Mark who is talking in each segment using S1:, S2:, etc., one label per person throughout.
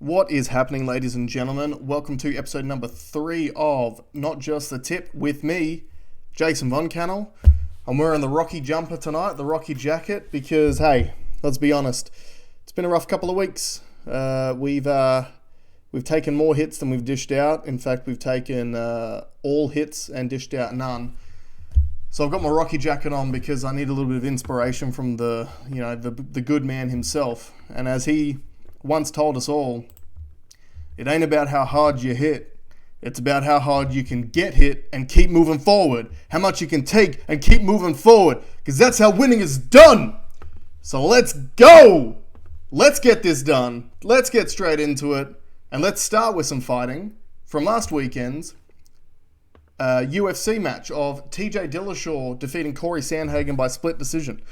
S1: What is happening, ladies and gentlemen? Welcome to episode number 3 of Not Just the Tip with me, Jason Von Cannell. I'm wearing the Rocky jumper tonight, the Rocky jacket, because, hey, let's be honest, it's been a rough couple of weeks. We've taken more hits than we've dished out. In fact, we've taken all hits and dished out none. So I've got my Rocky jacket on because I need a little bit of inspiration from the good man himself. And as he once told us all, it ain't about how hard you hit. It's about how hard you can get hit and keep moving forward. How much you can take and keep moving forward. Because that's how winning is done. So let's go. Let's get this done. Let's get straight into it. And let's start with some fighting from last weekend's UFC match of TJ Dillashaw defeating Cory Sandhagen by split decision.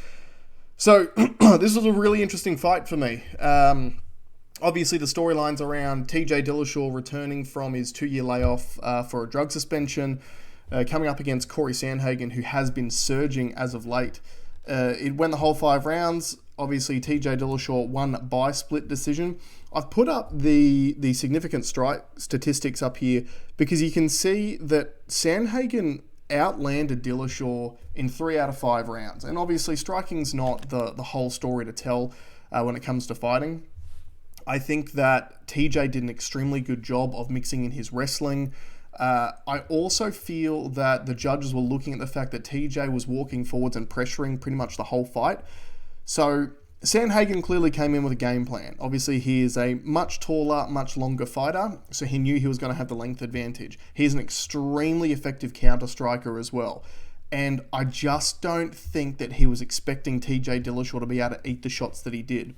S1: So this was a really interesting fight for me. Obviously, the storylines around TJ Dillashaw returning from his 2-year layoff for a drug suspension, coming up against Cory Sandhagen, who has been surging as of late. It went the whole 5 rounds. Obviously, TJ Dillashaw won by split decision. I've put up the significant strike statistics up here because you can see that Sandhagen outlanded Dillashaw in 3 out of 5 rounds. And obviously, striking's not the whole story to tell when it comes to fighting. I think that TJ did an extremely good job of mixing in his wrestling. I also feel that the judges were looking at the fact that TJ was walking forwards and pressuring pretty much the whole fight. So Sandhagen clearly came in with a game plan. Obviously, he is a much taller, much longer fighter, so he knew he was going to have the length advantage. He's an extremely effective counter striker as well. And I just don't think that he was expecting TJ Dillashaw to be able to eat the shots that he did.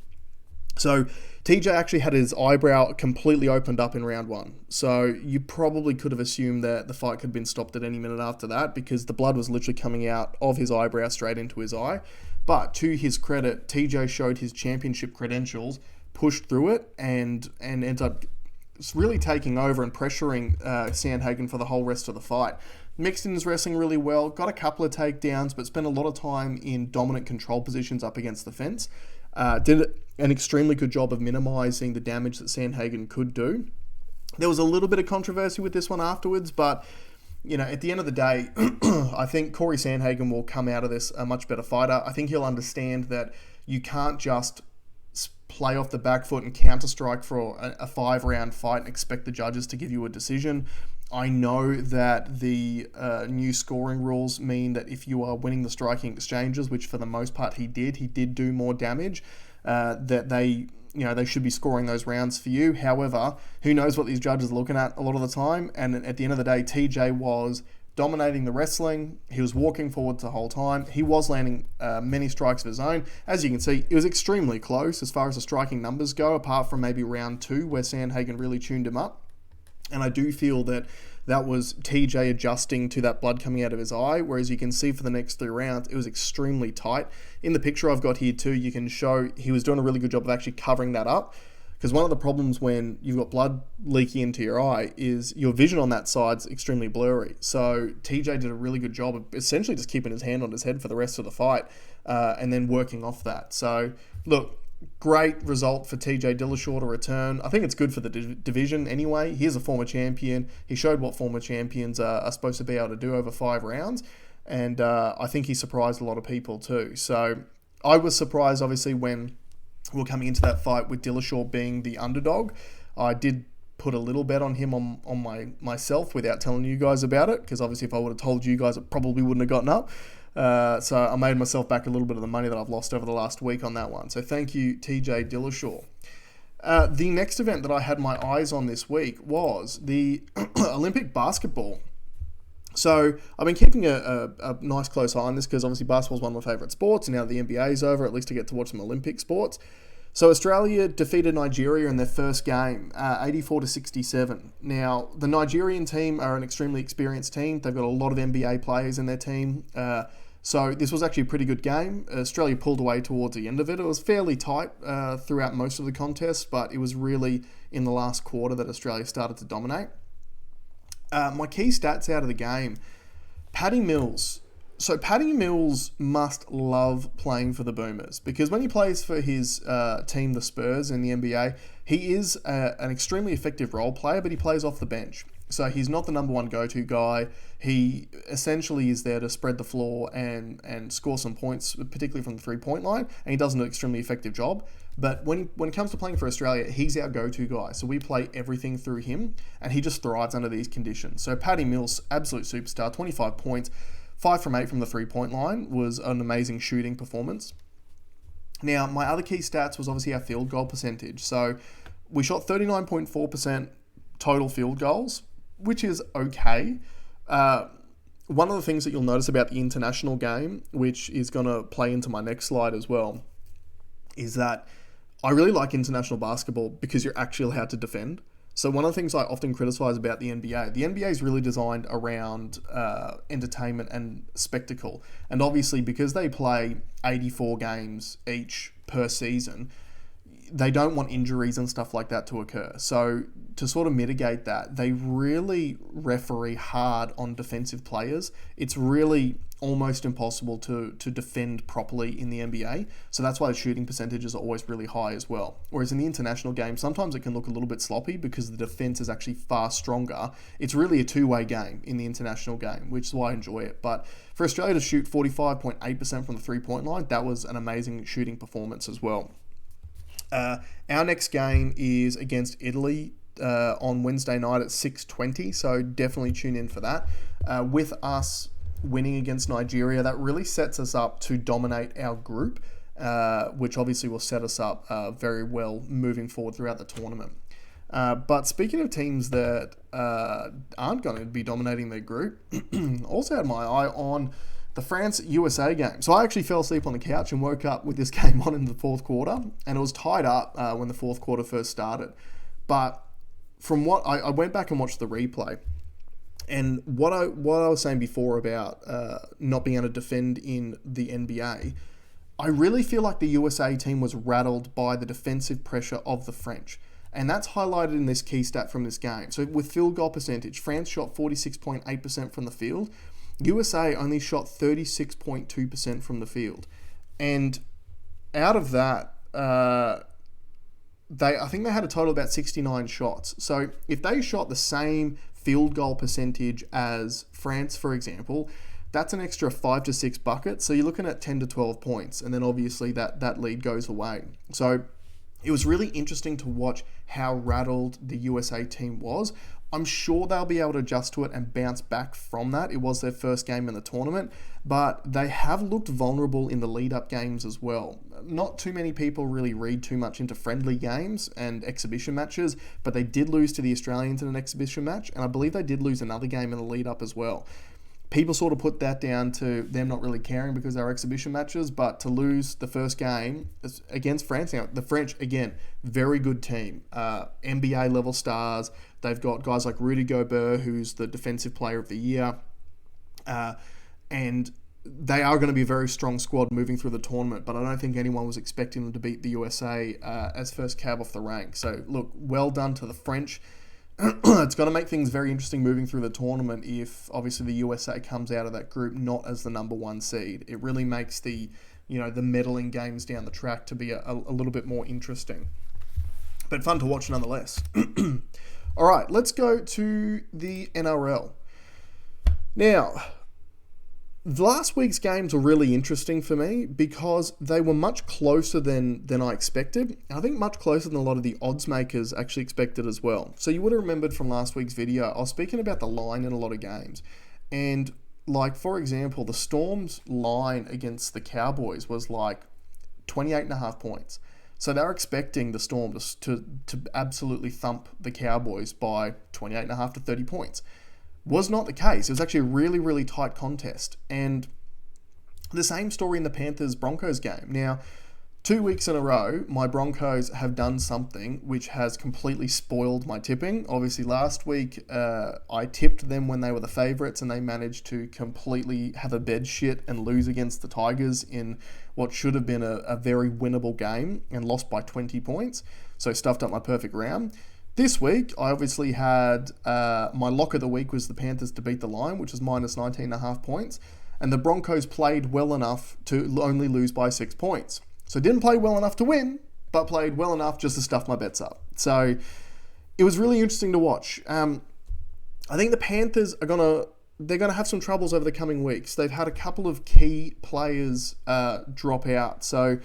S1: So TJ actually had his eyebrow completely opened up in round 1. So you probably could have assumed that the fight could have been stopped at any minute after that because the blood was literally coming out of his eyebrow straight into his eye. But to his credit, TJ showed his championship credentials, pushed through it, and ended up really taking over and pressuring Sandhagen for the whole rest of the fight. Mixed in his wrestling really well, got a couple of takedowns, but spent a lot of time in dominant control positions up against the fence. Did an extremely good job of minimizing the damage that Sandhagen could do. There was a little bit of controversy with this one afterwards, but at the end of the day, I think Cory Sandhagen will come out of this a much better fighter. I think he'll understand that you can't just play off the back foot and counter-strike for a 5-round fight and expect the judges to give you a decision. I know that the new scoring rules mean that if you are winning the striking exchanges, which for the most part he did do more damage, that they should be scoring those rounds for you. However, who knows what these judges are looking at a lot of the time, and at the end of the day, TJ was dominating the wrestling. He was walking forward the whole time. He was landing many strikes of his own. As you can see, it was extremely close as far as the striking numbers go, apart from maybe round 2 where Sandhagen really tuned him up. And I do feel that was TJ adjusting to that blood coming out of his eye, whereas you can see for the next 3 rounds, it was extremely tight. In the picture I've got here too, you can show he was doing a really good job of actually covering that up. Because one of the problems when you've got blood leaking into your eye is your vision on that side's extremely blurry. So TJ did a really good job of essentially just keeping his hand on his head for the rest of the fight and then working off that. So look, great result for TJ Dillashaw to return. I think it's good for the division anyway. He is a former champion. He showed what former champions are supposed to be able to do over 5 rounds. And I think he surprised a lot of people too. So I was surprised, obviously, when we were coming into that fight with Dillashaw being the underdog. I did put a little bet on him on myself without telling you guys about it, because obviously if I would have told you guys, it probably wouldn't have gotten up. So I made myself back a little bit of the money that I've lost over the last week on that one. So thank you, TJ Dillashaw. The next event that I had my eyes on this week was the Olympic basketball. So I've been keeping a nice close eye on this because obviously basketball is one of my favourite sports, and now that the NBA is over, at least I get to watch some Olympic sports. So Australia defeated Nigeria in their first game, 84-67. Now, the Nigerian team are an extremely experienced team. They've got a lot of NBA players in their team. So this was actually a pretty good game. Australia pulled away towards the end of it. It was fairly tight throughout most of the contest, but it was really in the last quarter that Australia started to dominate. My key stats out of the game, Patty Mills So Paddy Mills must love playing for the Boomers, because when he plays for his team, the Spurs, in the NBA, he is an extremely effective role player, but he plays off the bench. So he's not the number one go-to guy. He essentially is there to spread the floor and score some points, particularly from the three-point line, and he does an extremely effective job. But when it comes to playing for Australia, he's our go-to guy. So we play everything through him, and he just thrives under these conditions. So Paddy Mills, absolute superstar, 25 points, 5 from 8 from the three-point line, was an amazing shooting performance. Now, my other key stats was obviously our field goal percentage. So we shot 39.4% total field goals, which is okay. One of the things that you'll notice about the international game, which is going to play into my next slide as well, is that I really like international basketball because you're actually allowed to defend. So one of the things I often criticize about the NBA is really designed around entertainment and spectacle. And obviously, because they play 84 games each per season, they don't want injuries and stuff like that to occur. So to sort of mitigate that, they really referee hard on defensive players. It's really almost impossible to defend properly in the NBA. So that's why the shooting percentages are always really high as well. Whereas in the international game, sometimes it can look a little bit sloppy because the defense is actually far stronger. It's really a two-way game in the international game, which is why I enjoy it. But for Australia to shoot 45.8% from the three-point line, that was an amazing shooting performance as well. Our next game is against Italy on Wednesday night at 6:20, so definitely tune in for that. With us winning against Nigeria, that really sets us up to dominate our group, which obviously will set us up very well moving forward throughout the tournament. But speaking of teams that aren't going to be dominating their group, also had my eye on the France-USA game. So I actually fell asleep on the couch and woke up with this game on in the fourth quarter, and it was tied up when the fourth quarter first started. But from what I went back and watched the replay, and what I was saying before about not being able to defend in the NBA, I really feel like the USA team was rattled by the defensive pressure of the French. And that's highlighted in this key stat from this game. So with field goal percentage, France shot 46.8% from the field. USA only shot 36.2% from the field. And out of that, I think they had a total of about 69 shots. So if they shot the same field goal percentage as France, for example, that's an extra 5 to 6 buckets. So you're looking at 10 to 12 points. And then obviously that lead goes away. So it was really interesting to watch how rattled the USA team was. I'm sure they'll be able to adjust to it and bounce back from that. It was their first game in the tournament, but they have looked vulnerable in the lead-up games as well. Not too many people really read too much into friendly games and exhibition matches, but they did lose to the Australians in an exhibition match, and I believe they did lose another game in the lead-up as well. People sort of put that down to them not really caring because they're exhibition matches, but to lose the first game against France, now the French, again, very good team, NBA level stars. They've got guys like Rudy Gobert, who's the defensive player of the year, and they are going to be a very strong squad moving through the tournament, but I don't think anyone was expecting them to beat the USA as first cab off the rank. So look, well done to the French. It's going to make things very interesting moving through the tournament if obviously the USA comes out of that group not as the number one seed. It really makes the medaling games down the track to be a little bit more interesting, but fun to watch nonetheless. All right, let's go to the NRL. Now, last week's games were really interesting for me because they were much closer than I expected. And I think much closer than a lot of the odds makers actually expected as well. So you would have remembered from last week's video, I was speaking about the line in a lot of games. And like, for example, the Storm's line against the Cowboys was like 28.5 points. So they're expecting the Storm to absolutely thump the Cowboys by 28.5 to 30 points. Was not the case. It was actually a really, really tight contest. And the same story in the Panthers-Broncos game. Now, 2 weeks in a row, my Broncos have done something which has completely spoiled my tipping. Obviously, last week, I tipped them when they were the favourites, and they managed to completely have a bed shit and lose against the Tigers in what should have been a very winnable game and lost by 20 points. So stuffed up my perfect round. This week, I obviously had my lock of the week was the Panthers to beat the line, which was minus 19.5 points. and the Broncos played well enough to only lose by 6 points. So didn't play well enough to win, but played well enough just to stuff my bets up. So it was really interesting to watch. I think the Panthers they're gonna have some troubles over the coming weeks. They've had a couple of key players drop out, so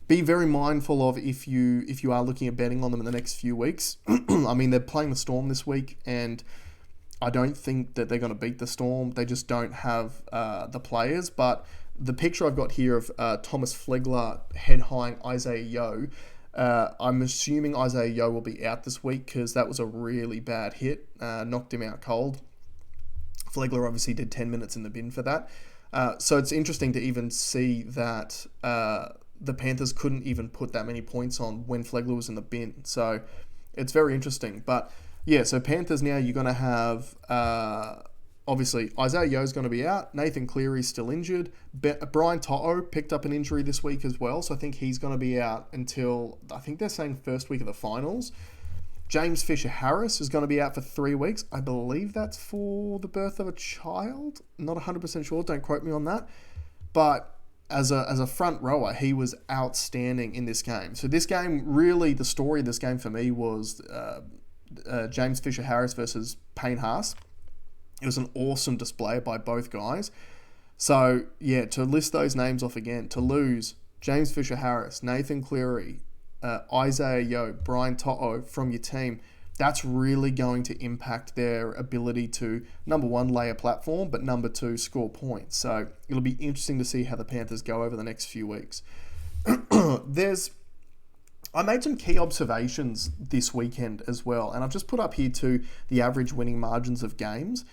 S1: be very mindful of if you are looking at betting on them in the next few weeks. I mean, they're playing the Storm this week, and I don't think that they're going to beat the Storm. They just don't have the players. But the picture I've got here of Thomas Flegler head-highing Isaiah Yeo, I'm assuming Isaiah Yeo will be out this week because that was a really bad hit, knocked him out cold. Flegler obviously did 10 minutes in the bin for that. So it's interesting to even see that the Panthers couldn't even put that many points on when Flegler was in the bin. So it's very interesting. But yeah, so Panthers now, you're going to have, obviously, Isaiah Yeo's going to be out. Nathan Cleary's still injured. Brian To'o picked up an injury this week as well. So I think he's going to be out until, I think they're saying first week of the finals. James Fisher-Harris is going to be out for 3 weeks. I believe that's for the birth of a child. Not 100% sure. Don't quote me on that. But as a front rower, he was outstanding in this game. So this game, really, the story of this game for me was James Fisher-Harris versus Payne Haas. It was an awesome display by both guys. So, yeah, to list those names off again, to lose James Fisher-Harris, Nathan Cleary, Isaiah Yeo, Brian To'o from your team, that's really going to impact their ability to, number one, lay a platform, but number two, score points. So it'll be interesting to see how the Panthers go over the next few weeks. I made some key observations this weekend as well, and I've just put up here too the average winning margins of games.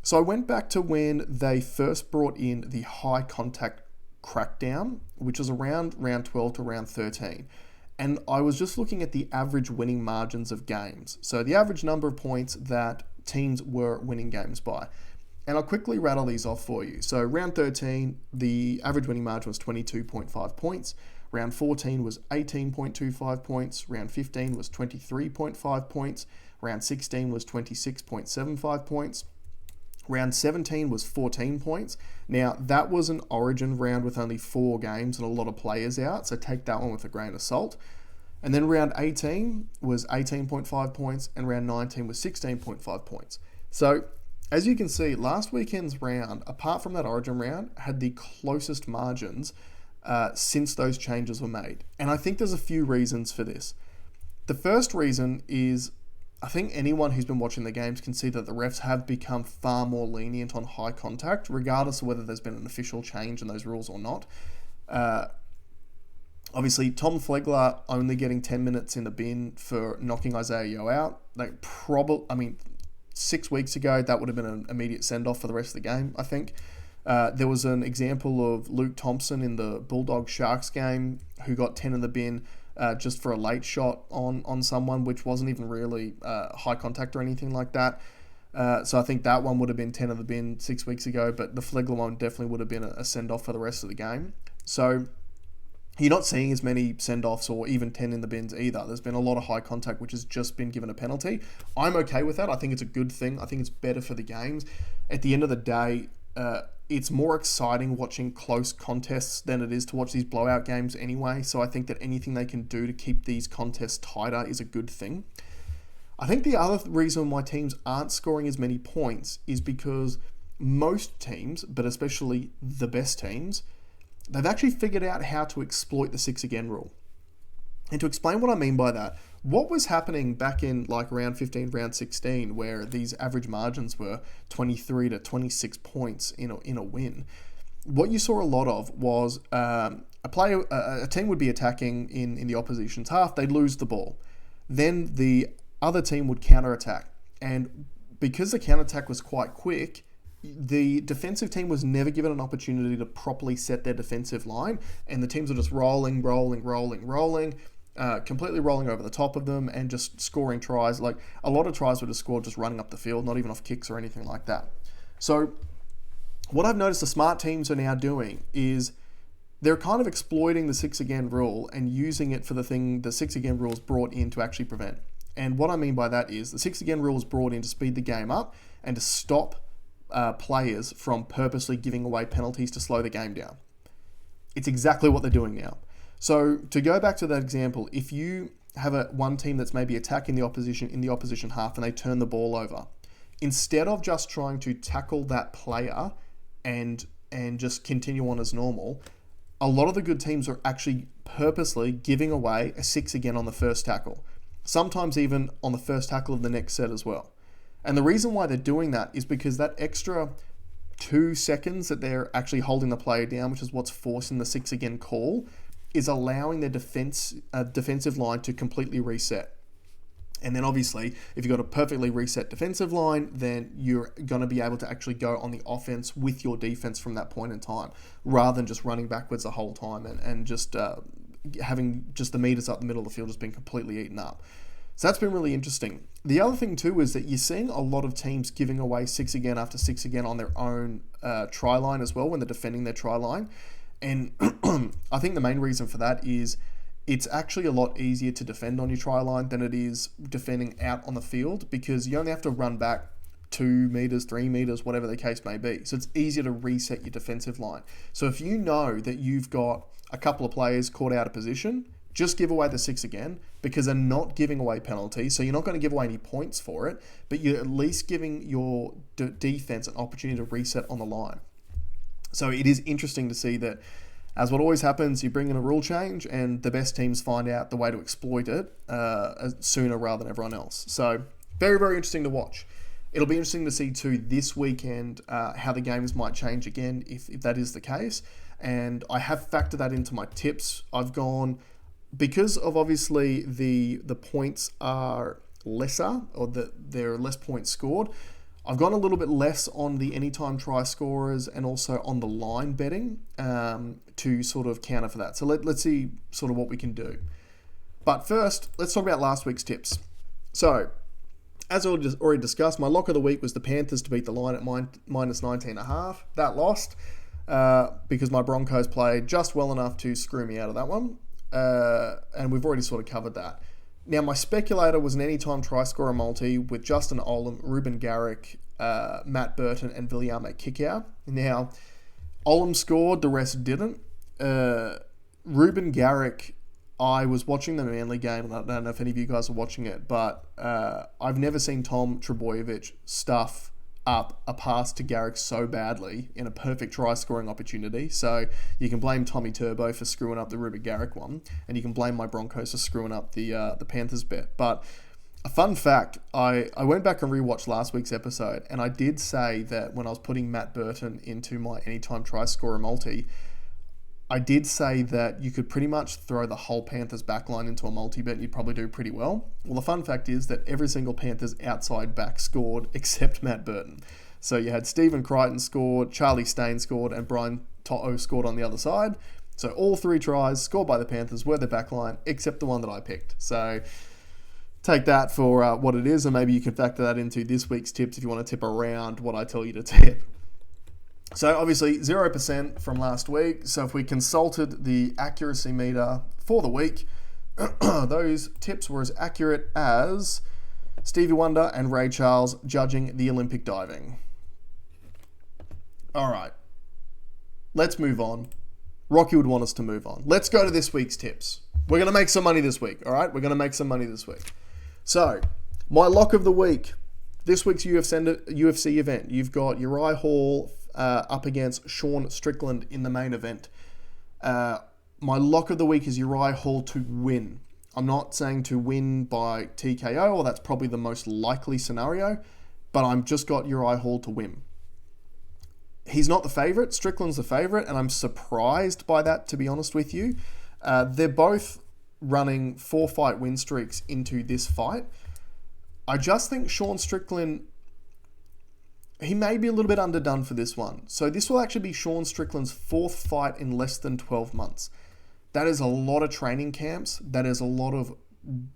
S1: So I went back to when they first brought in the high contact crackdown, which was around round 12 to round 13. And I was just looking at the average winning margins of games. So the average number of points that teams were winning games by. And I'll quickly rattle these off for you. So round 13, the average winning margin was 22.5 points. Round 14 was 18.25 points. Round 15 was 23.5 points. Round 16 was 26.75 points. Round 17 was 14 points. Now, that was an origin round with only 4 games and a lot of players out, so take that one with a grain of salt. And then round 18 was 18.5 points, and round 19 was 16.5 points. So, as you can see, last weekend's round, apart from that origin round, had the closest margins since those changes were made. And I think there's a few reasons for this. The first reason is, I think anyone who's been watching the games can see that the refs have become far more lenient on high contact, regardless of whether there's been an official change in those rules or not. Obviously, Tom Flegler only getting 10 minutes in the bin for knocking Isaiah Yeo out. 6 weeks ago, that would have been an immediate send-off for the rest of the game, I think. There was an example of Luke Thompson in the Bulldogs-Sharks game who got 10 in the bin just for a late shot on someone, which wasn't even really high contact or anything like that. So I think that one would have been 10 in the bin 6 weeks ago, but the Flegler one definitely would have been a send-off for the rest of the game. So you're not seeing as many send-offs or even 10 in the bins either. There's been a lot of high contact, which has just been given a penalty. I'm okay with that. I think it's a good thing. I think it's better for the games. At the end of the day, it's more exciting watching close contests than it is to watch these blowout games anyway. So I think that anything they can do to keep these contests tighter is a good thing. I think the other reason why teams aren't scoring as many points is because most teams, but especially the best teams, they've actually figured out how to exploit the 6 again rule. And to explain what I mean by that, what was happening back in like round 15, round 16, where these average margins were 23 to 26 points in a win? What you saw a lot of was a team would be attacking in the opposition's half, they'd lose the ball. Then the other team would counterattack. And because the counterattack was quite quick, the defensive team was never given an opportunity to properly set their defensive line, and the teams were just rolling, completely rolling over the top of them and just scoring tries. Like, a lot of tries were just scored just running up the field, not even off kicks or anything like that. So what I've noticed the smart teams are now doing is they're kind of exploiting the 6 again rule and using it for the thing the 6 again rule is brought in to actually prevent. And what I mean by that is the 6 again rule is brought in to speed the game up and to stop players from purposely giving away penalties to slow the game down. It's exactly what they're doing now. So to go back to that example, if you have one team that's maybe attacking the opposition in the opposition half and they turn the ball over, instead of just trying to tackle that player and just continue on as normal, a lot of the good teams are actually purposely giving away a 6 again on the first tackle. Sometimes even on the first tackle of the next set as well. And the reason why they're doing that is because that extra 2 seconds that they're actually holding the player down, which is what's forcing the 6 again call, is allowing their defensive line to completely reset. And then obviously, if you've got a perfectly reset defensive line, then you're going to be able to actually go on the offense with your defense from that point in time, rather than just running backwards the whole time and just having just the meters up the middle of the field just being completely eaten up. So that's been really interesting. The other thing too is that you're seeing a lot of teams giving away 6 again after 6 again on their own try line as well when they're defending their try line. And I think the main reason for that is it's actually a lot easier to defend on your try line than it is defending out on the field, because you only have to run back 2 meters, 3 meters, whatever the case may be. So it's easier to reset your defensive line. So if you know that you've got a couple of players caught out of position, just give away the 6 again, because they're not giving away penalties. So you're not going to give away any points for it, but you're at least giving your defense an opportunity to reset on the line. So it is interesting to see that, as what always happens, you bring in a rule change and the best teams find out the way to exploit it sooner rather than everyone else. So very, very interesting to watch. It'll be interesting to see too this weekend how the games might change again if that is the case. And I have factored that into my tips. I've gone, because of obviously the points are lesser, or there are less points scored, I've gone a little bit less on the anytime try scorers and also on the line betting to sort of counter for that. So let's see sort of what we can do. But first, let's talk about last week's tips. So, as I already discussed, my lock of the week was the Panthers to beat the line at minus 19.5. That lost because my Broncos played just well enough to screw me out of that one. And we've already sort of covered that. Now, my speculator was an anytime try scorer multi with Justin Olam, Ruben Garrick, Matt Burton, and Viliame Kikau. Now, Olam scored, the rest didn't. Ruben Garrick, I was watching the Manly game, and I don't know if any of you guys are watching it, but I've never seen Tom Trbojevic stuff up a pass to Garrick so badly in a perfect try scoring opportunity. So you can blame Tommy Turbo for screwing up the Ruben Garrick one, and you can blame my Broncos for screwing up the Panthers bet. But a fun fact, I went back and rewatched last week's episode, and I did say that when I was putting Matt Burton into my anytime try scorer multi, I did say that you could pretty much throw the whole Panthers backline into a multi-bet and you'd probably do pretty well. Well, the fun fact is that every single Panthers outside back scored except Matt Burton. So you had Stephen Crichton scored, Charlie Stain scored, and Brian To'o scored on the other side. So all 3 tries scored by the Panthers were the backline, except the one that I picked. So take that for what it is, and maybe you can factor that into this week's tips if you want to tip around what I tell you to tip. So obviously 0% from last week. So if we consulted the accuracy meter for the week, those tips were as accurate as Stevie Wonder and Ray Charles judging the Olympic diving. All right, let's move on. Rocky would want us to move on. Let's go to this week's tips. We're going to make some money this week, all right? We're going to make some money this week. So my lock of the week, this week's UFC event, you've got Uriah Hall up against Sean Strickland in the main event. My lock of the week is Uriah Hall to win. I'm not saying to win by TKO, or that's probably the most likely scenario, but I'm just got Uriah Hall to win. He's not the favourite. Strickland's the favourite, and I'm surprised by that, to be honest with you. They're both running 4-fight win streaks into this fight. I just think Sean Strickland, he may be a little bit underdone for this one. So this will actually be Sean Strickland's 4th fight in less than 12 months. That is a lot of training camps. That is a lot of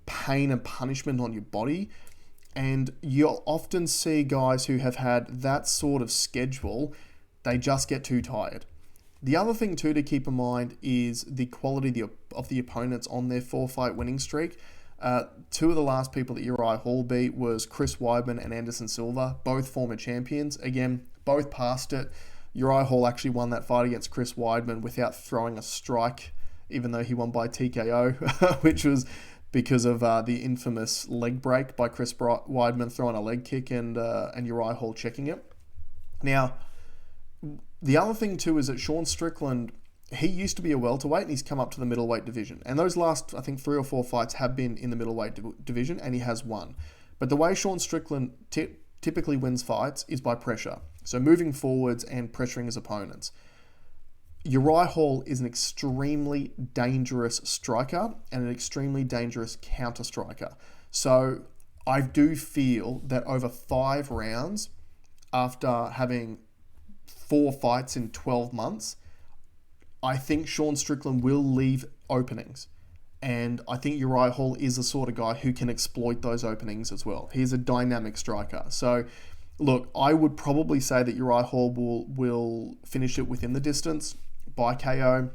S1: pain and punishment on your body. And you'll often see guys who have had that sort of schedule, they just get too tired. The other thing too to keep in mind is the quality of the opponents on their 4-fight winning streak. 2 of the last people that Uriah Hall beat was Chris Weidman and Anderson Silva, both former champions. Again, both past it. Uriah Hall actually won that fight against Chris Weidman without throwing a strike, even though he won by TKO, which was because of the infamous leg break by Chris Weidman throwing a leg kick and Uriah Hall checking it. Now, the other thing too is that Sean Strickland, he used to be a welterweight and he's come up to the middleweight division. And those last, I think, 3 or 4 fights have been in the middleweight division and he has won. But the way Sean Strickland typically wins fights is by pressure. So moving forwards and pressuring his opponents. Uriah Hall is an extremely dangerous striker and an extremely dangerous counter striker. So I do feel that over 5 rounds, after having 4 fights in 12 months, I think Sean Strickland will leave openings. And I think Uriah Hall is the sort of guy who can exploit those openings as well. He's a dynamic striker. So, look, I would probably say that Uriah Hall will finish it within the distance by KO.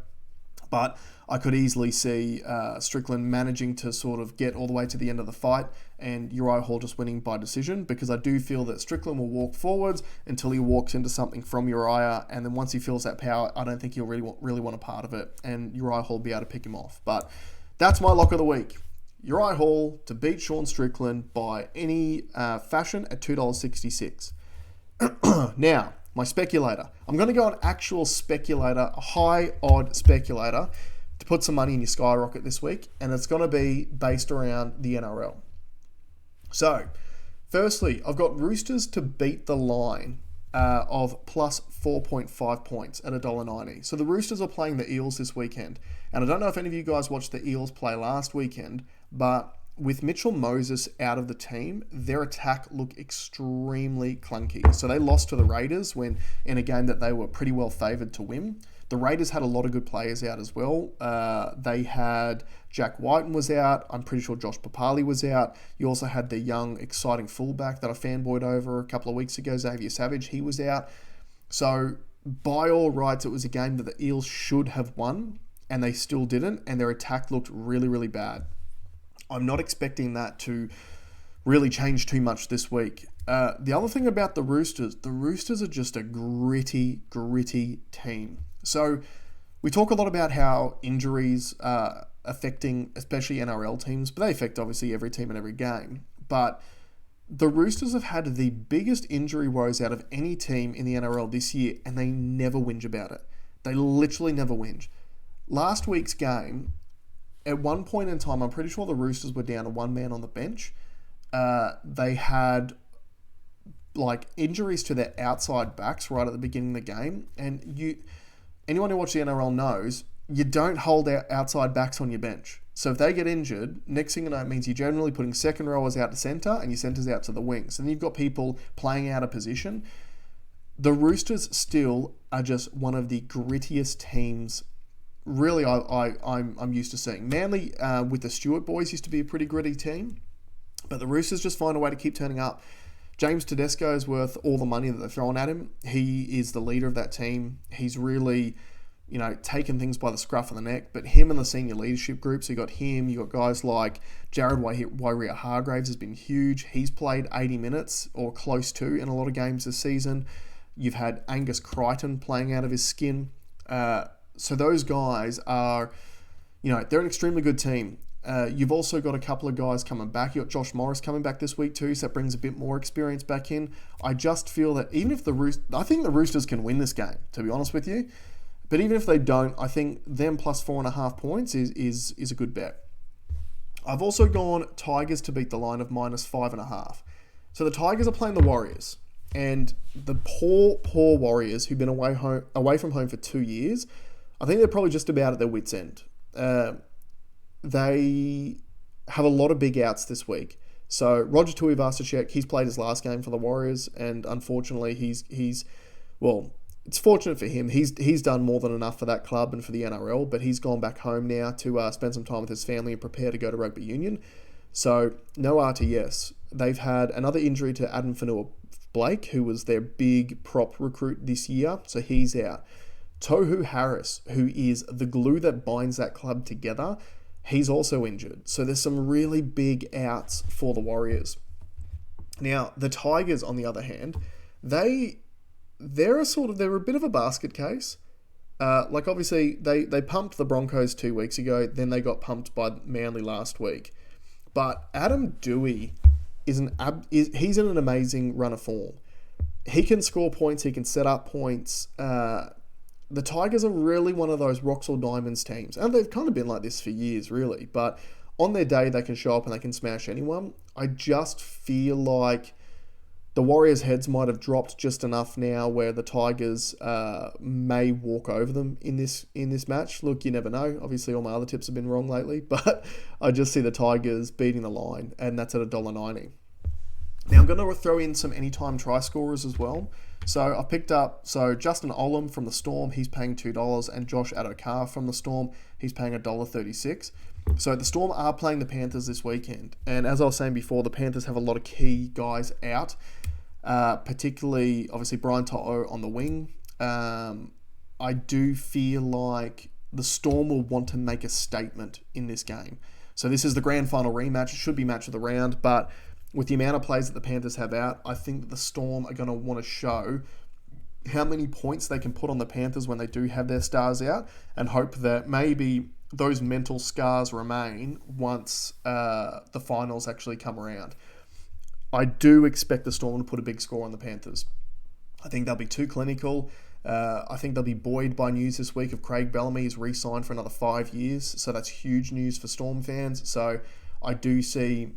S1: But I could easily see Strickland managing to sort of get all the way to the end of the fight and Uriah Hall just winning by decision, because I do feel that Strickland will walk forwards until he walks into something from Uriah, and then once he feels that power, I don't think he'll really want a part of it, and Uriah Hall will be able to pick him off. But that's my lock of the week. Uriah Hall to beat Sean Strickland by any fashion at $2.66. Now, my speculator. I'm going to go an actual speculator, a high odd speculator, to put some money in your skyrocket this week, and it's going to be based around the NRL. So, firstly, I've got Roosters to beat the line of plus 4.5 points at $1.90. So the Roosters are playing the Eels this weekend, and I don't know if any of you guys watched the Eels play last weekend, but with Mitchell Moses out of the team, their attack looked extremely clunky. So they lost to the Raiders in a game that they were pretty well favoured to win. The Raiders had a lot of good players out as well. They had Jack Whiten was out. I'm pretty sure Josh Papali was out. You also had the young, exciting fullback that I fanboyed over a couple of weeks ago, Xavier Savage. He was out. So by all rights, it was a game that the Eels should have won, and they still didn't, and their attack looked really, really bad. I'm not expecting that to really change too much this week. The other thing about the Roosters are just a gritty team. So we talk a lot about how injuries are affecting especially NRL teams, but they affect obviously every team and every game. But the Roosters have had the biggest injury woes out of any team in the NRL this year, and they never whinge about it. They literally never whinge. Last week's game, at one point in time, I'm pretty sure the Roosters were down to one man on the bench. They had injuries to their outside backs right at the beginning of the game. And anyone who watched the NRL knows you don't hold outside backs on your bench. So if they get injured, next thing you know, it means you're generally putting second rowers out to centre and your centres out to the wings. And you've got people playing out of position. The Roosters still are just one of the grittiest teams really I'm used to seeing. Manly with the Stewart boys used to be a pretty gritty team, but the Roosters just find a way to keep turning up. James Tedesco is worth all the money that they're throwing at him. He is the leader of that team. He's really, taken things by the scruff of the neck, but him and the senior leadership group, so you got him, you got guys like Jared Waerea-Hargreaves has been huge. He's played 80 minutes or close to in a lot of games this season. You've had Angus Crichton playing out of his skin. So those guys are, they're an extremely good team. You've also got a couple of guys coming back. You've got Josh Morris coming back this week too, so that brings a bit more experience back in. I just feel that even if I think the Roosters can win this game, to be honest with you. But even if they don't, I think them plus 4.5 points is a good bet. I've also gone Tigers to beat the line of minus 5.5. So the Tigers are playing the Warriors. And the poor Warriors who've been away from home for 2 years, I think they're probably just about at their wits' end. They have a lot of big outs this week. So Roger Tuivasa-Sheck, he's played his last game for the Warriors, and unfortunately it's fortunate for him. He's done more than enough for that club and for the NRL, but he's gone back home now to spend some time with his family and prepare to go to rugby union. So no RTS. They've had another injury to Adam Fanua-Blake, who was their big prop recruit this year, so he's out. Tohu Harris, who is the glue that binds that club together, he's also injured. So there's some really big outs for the Warriors. Now, the Tigers, on the other hand, they they're a bit of a basket case. Obviously, they pumped the Broncos 2 weeks ago, then they got pumped by Manly last week. But Adam Doueihi he's in an amazing run of form. He can score points, he can set up points. The Tigers are really one of those rocks or diamonds teams, and they've kind of been like this for years, really. But on their day, they can show up and they can smash anyone. I just feel like the Warriors' heads might have dropped just enough now where the Tigers may walk over them in this match. Look, you never know. Obviously, all my other tips have been wrong lately, but I just see the Tigers beating the line, and that's at $1.90. Now, I'm going to throw in some anytime try scorers as well. So I picked up Justin Olam from the Storm, he's paying $2, and Josh Adokar from the Storm, he's paying $1.36. So the Storm are playing the Panthers this weekend, and as I was saying before, the Panthers have a lot of key guys out, particularly obviously Brian To'o on the wing. I do feel like the Storm will want to make a statement in this game. So this is the grand final rematch. It should be match of the round, but with the amount of players that the Panthers have out, I think that the Storm are going to want to show how many points they can put on the Panthers when they do have their stars out, and hope that maybe those mental scars remain once the finals actually come around. I do expect the Storm to put a big score on the Panthers. I think they'll be too clinical. I think they'll be buoyed by news this week of Craig Bellamy is re-signed for another 5 years, so that's huge news for Storm fans. So I do see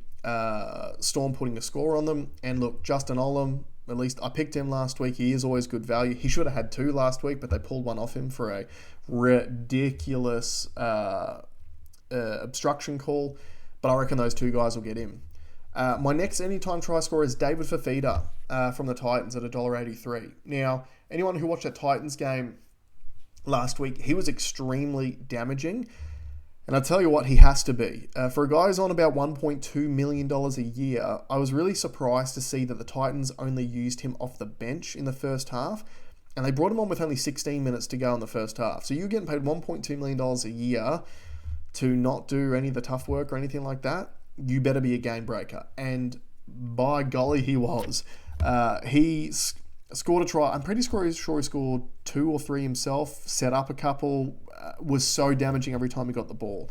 S1: Storm putting a score on them. And look, Justin Olam, at least I picked him last week. He is always good value. He should have had 2 last week, but they pulled one off him for a ridiculous obstruction call. But I reckon those 2 guys will get him. My next anytime try scorer is David Fifita from the Titans at $1.83. Now, anyone who watched that Titans game last week, he was extremely damaging. And I tell you what, he has to be. For a guy who's on about $1.2 million a year, I was really surprised to see that the Titans only used him off the bench in the first half. And they brought him on with only 16 minutes to go in the first half. So you're getting paid $1.2 million a year to not do any of the tough work or anything like that. You better be a game breaker. And by golly, he was. He scored a try. I'm pretty sure he scored 2 or 3 himself, set up a couple, was so damaging every time he got the ball.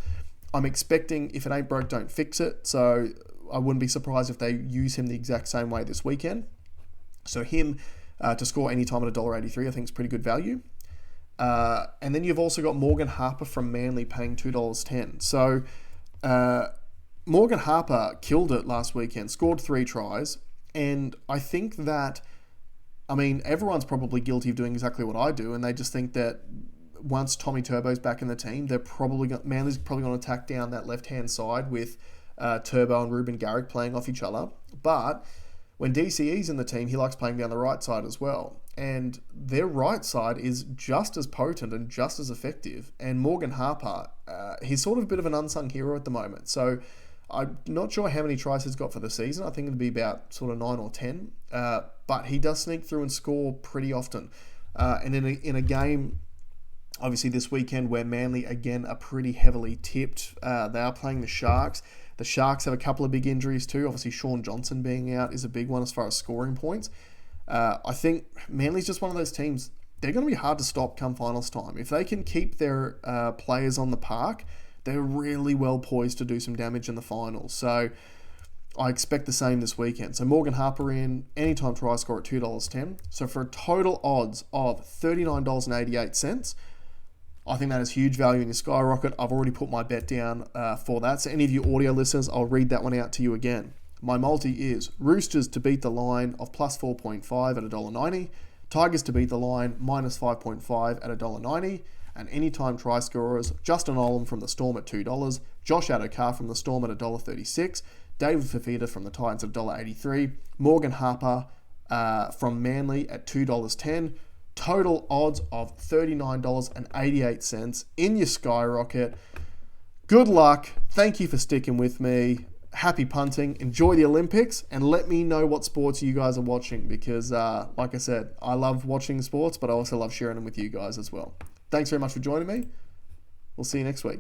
S1: I'm expecting, if it ain't broke, don't fix it. So I wouldn't be surprised if they use him the exact same way this weekend. So him to score any time at $1.83, I think is pretty good value. And then you've also got Morgan Harper from Manly paying $2.10. So Morgan Harper killed it last weekend, scored 3 tries. And I think that, everyone's probably guilty of doing exactly what I do, and they just think that once Tommy Turbo's back in the team, Manly's probably going to attack down that left-hand side with Turbo and Ruben Garrick playing off each other. But when DCE's in the team, he likes playing down the right side as well. And their right side is just as potent and just as effective. And Morgan Harper, he's sort of a bit of an unsung hero at the moment. So I'm not sure how many tries he's got for the season. I think it'll be about sort of 9 or 10. But he does sneak through and score pretty often. And in a game, obviously this weekend, where Manly again are pretty heavily tipped, they are playing the Sharks. The Sharks have a couple of big injuries too. Obviously Sean Johnson being out is a big one as far as scoring points. I think Manly's just one of those teams, they're going to be hard to stop come finals time. If they can keep their players on the park, they're really well poised to do some damage in the finals. So I expect the same this weekend. So Morgan Harper in, anytime try score at $2.10. So for a total odds of $39.88, I think that is huge value in your Skyrocket. I've already put my bet down for that. So any of you audio listeners, I'll read that one out to you again. My multi is Roosters to beat the line of plus 4.5 at $1.90. Tigers to beat the line minus 5.5 at $1.90. And anytime try scorers, Justin Olam from the Storm at $2, Josh Adokar from the Storm at $1.36, David Fifita from the Titans at $1.83, Morgan Harper from Manly at $2.10. Total odds of $39.88 in your Skyrocket. Good luck. Thank you for sticking with me. Happy punting. Enjoy the Olympics, and let me know what sports you guys are watching, because like I said, I love watching sports, but I also love sharing them with you guys as well. Thanks very much for joining me. We'll see you next week.